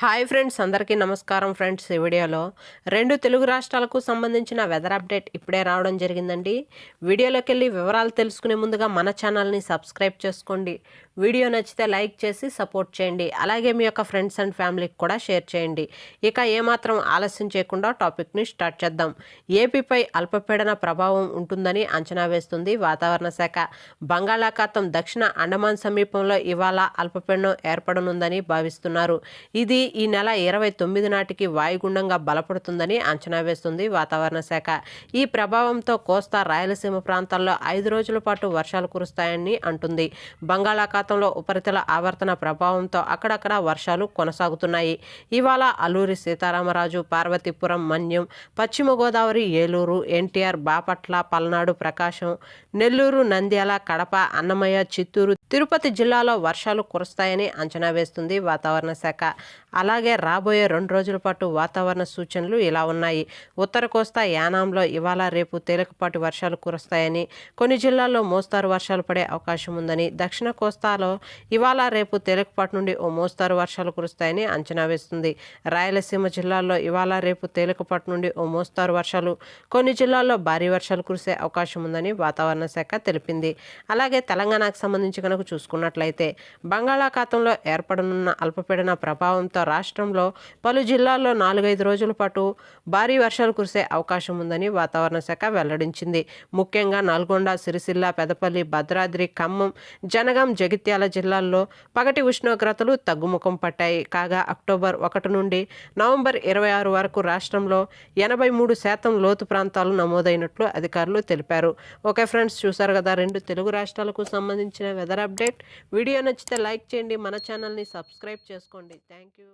Hi friends, అందరికీ నమస్కారం friends. ఈ వీడియోలో రెండు తెలుగు రాష్ట్రాలకు సంబంధించిన వెదర్ అప్డేట్ ఇప్పుడే రావడం జరిగిందండి. వీడియోలోకి వెళ్ళి వివరాలు తెలుసుకునే ముందుగా మన ఛానల్ని సబ్స్క్రైబ్ చేసుకోండి. వీడియో నచ్చితే లైక్ చేసి సపోర్ట్ చేయండి. అలాగే మీ యొక్క ఫ్రెండ్స్ అండ్ ఫ్యామిలీకి కూడా షేర్ చేయండి. ఇక ఏమాత్రం ఆలస్యం చేయకుండా టాపిక్ని స్టార్ట్ చేద్దాం. ఏపీపై అల్పపీడన ప్రభావం ఉంటుందని అంచనా వేస్తుంది వాతావరణ శాఖ. బంగాళాఖాతం దక్షిణ అండమాన్ సమీపంలో ఇవాళ అల్పపీడనం ఏర్పడనుందని భావిస్తున్నారు. ఇది ఈ నెల 29 నాటికి వాయుగుండంగా బలపడుతుందని అంచనా వేస్తుంది వాతావరణ శాఖ. ఈ ప్రభావంతో కోస్తా రాయలసీమ ప్రాంతాల్లో 5 రోజుల పాటు వర్షాలు కురుస్తాయని అంటుంది. బంగాళాఖాతంలో ఉపరితల ఆవర్తన ప్రభావంతో అక్కడక్కడ వర్షాలు కొనసాగుతున్నాయి. ఇవాళ అల్లూరి సీతారామరాజు, పార్వతీపురం, మన్యం, పశ్చిమ గోదావరి, ఏలూరు, ఎన్టీఆర్, బాపట్ల, పల్నాడు, ప్రకాశం, నెల్లూరు, నంద్యాల, కడప, అన్నమయ్య, చిత్తూరు, తిరుపతి జిల్లాలో వర్షాలు కురుస్తాయని అంచనా వేస్తుంది వాతావరణ శాఖ. అలాగే రాబోయే 2 రోజుల పాటు వాతావరణ సూచనలు ఇలా ఉన్నాయి. ఉత్తర కోస్తా, యానాంలో ఇవాళ రేపు తేలికపాటి వర్షాలు కురుస్తాయని, కొన్ని జిల్లాల్లో మోస్తారు వర్షాలు పడే అవకాశం ఉందని, దక్షిణ కోస్తాలో ఇవాళ రేపు తేలికపాటి నుండి ఓ మోస్తారు వర్షాలు కురుస్తాయని అంచనా వేస్తుంది. రాయలసీమ జిల్లాల్లో ఇవాళ రేపు తేలికపాటి నుండి ఓ మోస్తారు వర్షాలు, కొన్ని జిల్లాల్లో భారీ వర్షాలు కురిసే అవకాశం ఉందని వాతావరణ శాఖ తెలిపింది. అలాగే తెలంగాణకు సంబంధించి కనుక చూసుకున్నట్లయితే బంగాళాఖాతంలో ఏర్పడనున్న అల్పపీడన ప్రభావంతో రాష్ట్రంలో పలు జిల్లాల్లో 4-5 రోజుల పాటు భారీ వర్షాలు కురిసే అవకాశం ఉందని వాతావరణ శాఖ వెల్లడించింది. ముఖ్యంగా నల్గొండ, సిరిసిల్ల, పెదపల్లి, భద్రాద్రి, ఖమ్మం, జనగాం, జగిత్యాల జిల్లాల్లో పగటి ఉష్ణోగ్రతలు తగ్గుముఖం పట్టాయి. కాగా అక్టోబర్ 1 నుండి నవంబర్ 26 వరకు రాష్ట్రంలో 83% లోతు ప్రాంతాలు నమోదైనట్లు అధికారులు తెలిపారు. ఓకే ఫ్రెండ్స్, చూసారు కదా రెండు తెలుగు రాష్ట్రాలకు సంబంధించిన వెదర్ అప్డేట్. వీడియో నచ్చితే లైక్ చేయండి, మన ఛానల్ని సబ్స్క్రైబ్ చేసుకోండి. Thank you.